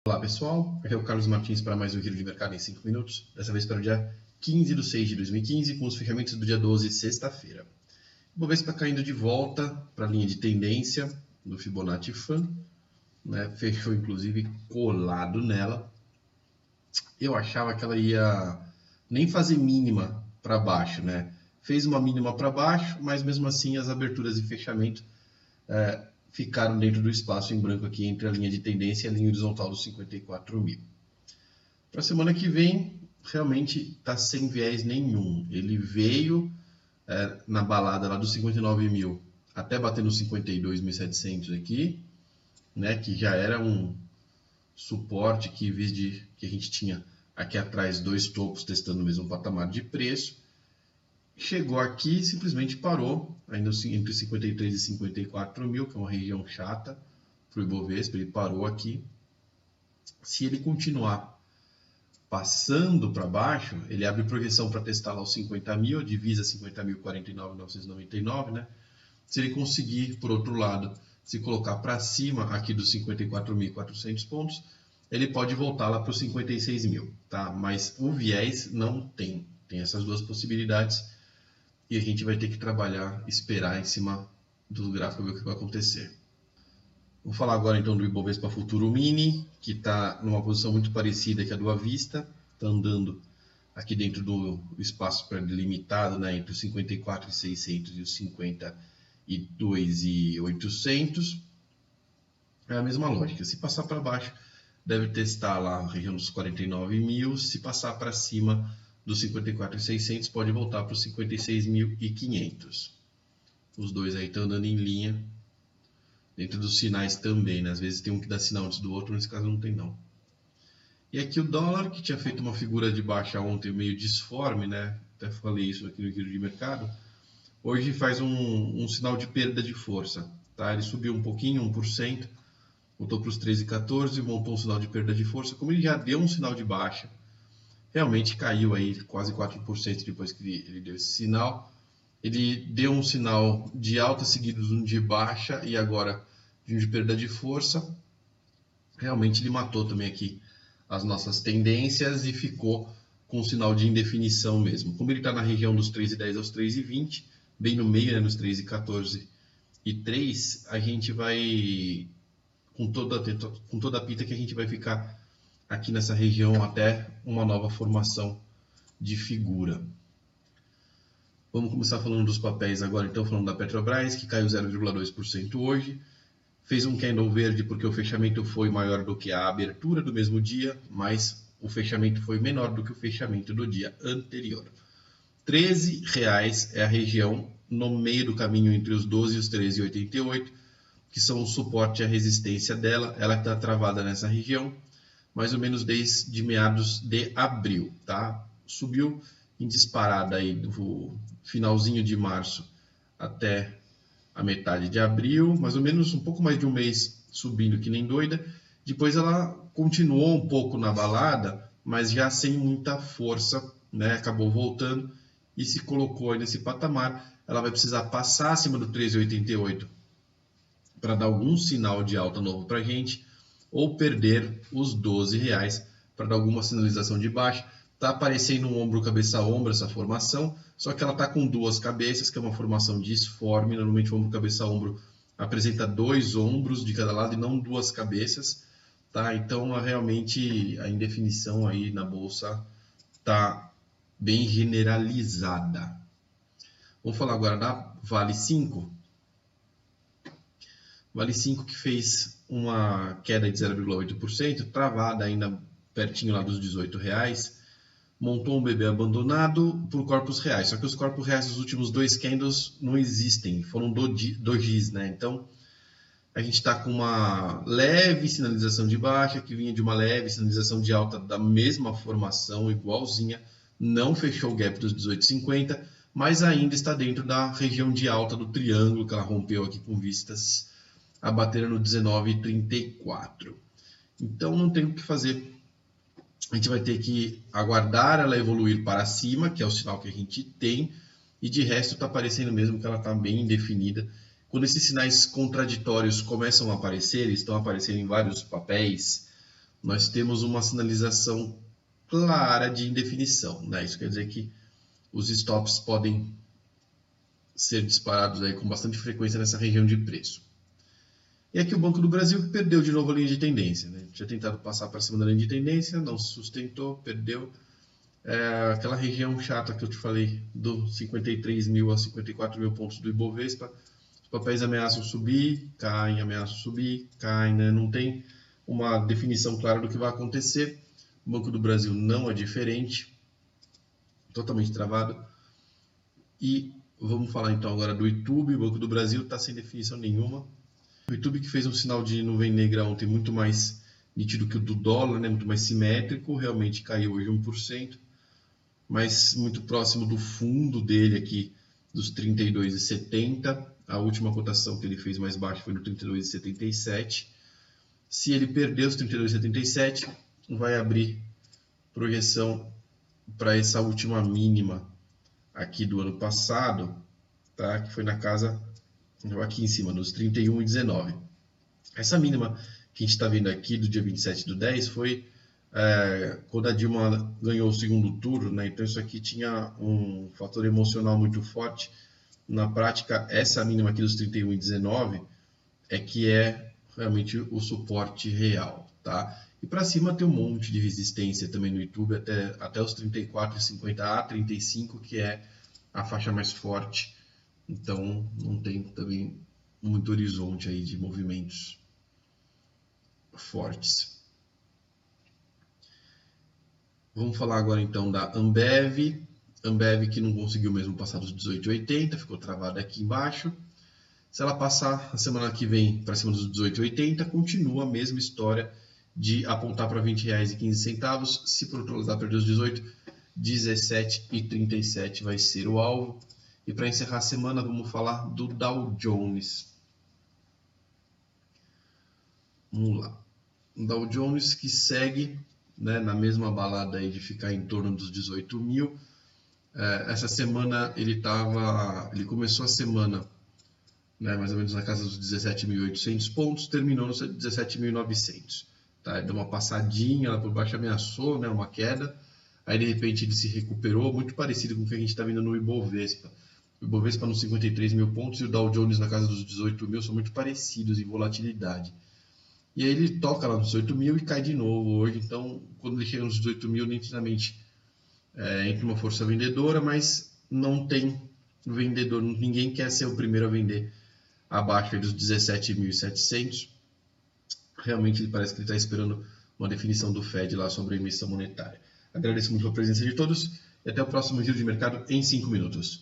Olá pessoal, aqui é o Carlos Martins para mais um Giro de Mercado em 5 minutos, dessa vez para o dia 15 de 6 de 2015, com os fechamentos do dia 12, sexta-feira. O Bovespa caindo de volta para a linha de tendência do Fibonacci Fan, né? Fechou inclusive colado nela. Eu achava que ela ia nem fazer mínima para baixo, né? Fez uma mínima para baixo, mas mesmo assim as aberturas e fechamento ficaram dentro do espaço em branco aqui entre a linha de tendência e a linha horizontal dos 54 mil. Para a semana que vem, realmente está sem viés nenhum. Ele veio na balada lá dos 59 mil até bater nos 52.700 aqui, né, que já era um suporte que, em vez de que a gente tinha aqui atrás dois topos testando o mesmo patamar de preço, chegou aqui e simplesmente parou, ainda entre 53 e 54 mil, que é uma região chata para o Ibovespa, ele parou aqui. Se ele continuar passando para baixo, ele abre projeção para testar lá os 50 mil, a divisa 50.049.999, né? Se ele conseguir, por outro lado, se colocar para cima aqui dos 54.400 pontos, ele pode voltar lá para os 56 mil, tá? Mas o viés não tem essas duas possibilidades e a gente vai ter que trabalhar, esperar em cima do gráfico ver o que vai acontecer. Vou falar agora então do Ibovespa Futuro Mini, que está numa posição muito parecida que a do Avista, está andando aqui dentro do espaço pré-delimitado, né, entre os 54.600 e os 52.800. É a mesma lógica, se passar para baixo, deve testar lá a região dos 49 mil, se passar para cima dos 54.600, pode voltar para os 56.500. Os dois aí estão andando em linha. Dentro dos sinais também, né? Às vezes tem um que dá sinal antes do outro, nesse caso não tem não. E aqui o dólar, que tinha feito uma figura de baixa ontem meio disforme, né? Até falei isso aqui no giro de mercado. Hoje faz um sinal de perda de força, tá? Ele subiu um pouquinho, 1%, voltou para os 13,14, montou um sinal de perda de força. Como ele já deu um sinal de baixa, realmente caiu aí quase 4% depois que ele deu esse sinal. Ele deu um sinal de alta seguido de um de baixa e agora de um de perda de força. Realmente ele matou também aqui as nossas tendências e ficou com um sinal de indefinição mesmo. Como ele está na região dos 3,10 aos 3,20, bem no meio, né, nos 3,14 e 3, a gente vai com toda a pinta que a gente vai ficar aqui nessa região até uma nova formação de figura. Vamos começar falando dos papéis agora, então, falando da Petrobras, que caiu 0,2% hoje. Fez um candle verde porque o fechamento foi maior do que a abertura do mesmo dia, mas o fechamento foi menor do que o fechamento do dia anterior. R$13 é a região no meio do caminho entre os 12 e os 13,88, que são o suporte e a resistência dela. Ela está travada nessa região, mais ou menos desde meados de abril, tá? Subiu em disparada aí do finalzinho de março até a metade de abril, mais ou menos um pouco mais de um mês subindo que nem doida. Depois ela continuou um pouco na balada, mas já sem muita força, né? Acabou voltando e se colocou aí nesse patamar. Ela vai precisar passar acima do 13,88 para dar algum sinal de alta novo para a gente, ou perder os R$12 para dar alguma sinalização de baixa. Está aparecendo um ombro, cabeça a ombro essa formação, só que ela está com duas cabeças, que é uma formação disforme. Normalmente o ombro, cabeça a ombro apresenta dois ombros de cada lado e não duas cabeças, tá? Então realmente a indefinição aí na bolsa está bem generalizada. Vamos falar agora da Vale 5. Vale 5 que fez uma queda de 0,8%, travada ainda pertinho lá dos R$18, montou um bebê abandonado por corpos reais. Só que os corpos reais dos últimos dois candles não existem, foram dojis, né? Então a gente está com uma leve sinalização de baixa, que vinha de uma leve sinalização de alta da mesma formação, igualzinha, não fechou o gap dos 18,50, mas ainda está dentro da região de alta do triângulo que ela rompeu aqui com vistas a bater no 19,34. Então não tem o que fazer. A gente vai ter que aguardar ela evoluir para cima, que é o sinal que a gente tem, e de resto está parecendo mesmo que ela está bem indefinida. Quando esses sinais contraditórios começam a aparecer, estão aparecendo em vários papéis, nós temos uma sinalização clara de indefinição, né? Isso quer dizer que os stops podem ser disparados aí com bastante frequência nessa região de preço. E aqui o Banco do Brasil que perdeu de novo a linha de tendência, né? Tinha tentado passar para cima da linha de tendência, não se sustentou, perdeu. Aquela região chata que eu te falei, do 53 mil a 54 mil pontos do Ibovespa, os papéis ameaçam subir, caem, ameaçam subir, caem, né? Não tem uma definição clara do que vai acontecer. O Banco do Brasil não é diferente, totalmente travado. E vamos falar então agora do YouTube. O Banco do Brasil está sem definição nenhuma. O YouTube que fez um sinal de nuvem negra ontem muito mais nítido que o do dólar, né? Muito mais simétrico, realmente caiu hoje 1%, mas muito próximo do fundo dele aqui, dos 32,70. A última cotação que ele fez mais baixa foi no 32,77. Se ele perder os 32,77, vai abrir projeção para essa última mínima aqui do ano passado, tá? Que foi na casa, aqui em cima, nos 31,19. Essa mínima que a gente está vendo aqui do dia 27/10 foi quando a Dilma ganhou o segundo turno, né? Então isso aqui tinha um fator emocional muito forte. Na prática, essa mínima aqui dos 31,19 é que é realmente o suporte real, tá? E para cima tem um monte de resistência também no YouTube, até os 34,50 a 35, que é a faixa mais forte. Então não tem também muito horizonte aí de movimentos fortes. Vamos falar agora então da Ambev. Ambev que não conseguiu mesmo passar dos 18,80, ficou travada aqui embaixo. Se ela passar a semana que vem para cima dos 18,80, continua a mesma história de apontar para R$ 20,15. Se por outro lado perder os 18, 17,37 vai ser o alvo. E para encerrar a semana, vamos falar do Dow Jones. Vamos lá. O Dow Jones que segue, né, na mesma balada aí de ficar em torno dos 18 mil. Essa semana ele começou a semana, né, mais ou menos na casa dos 17.800 pontos, terminou nos 17.900. Tá? Deu uma passadinha, lá por baixo ameaçou, né, uma queda, aí de repente ele se recuperou, muito parecido com o que a gente está vendo no Ibovespa. O Ibovespa nos 53 mil pontos e o Dow Jones na casa dos 18 mil são muito parecidos em volatilidade. E aí ele toca lá nos 18 mil e cai de novo hoje, então quando ele chega nos 18 mil, nitidamente entra uma força vendedora, mas não tem vendedor, ninguém quer ser o primeiro a vender abaixo dos 17.700. Realmente ele parece que ele está esperando uma definição do Fed lá sobre a emissão monetária. Agradeço muito a presença de todos e até o próximo giro de mercado em 5 minutos.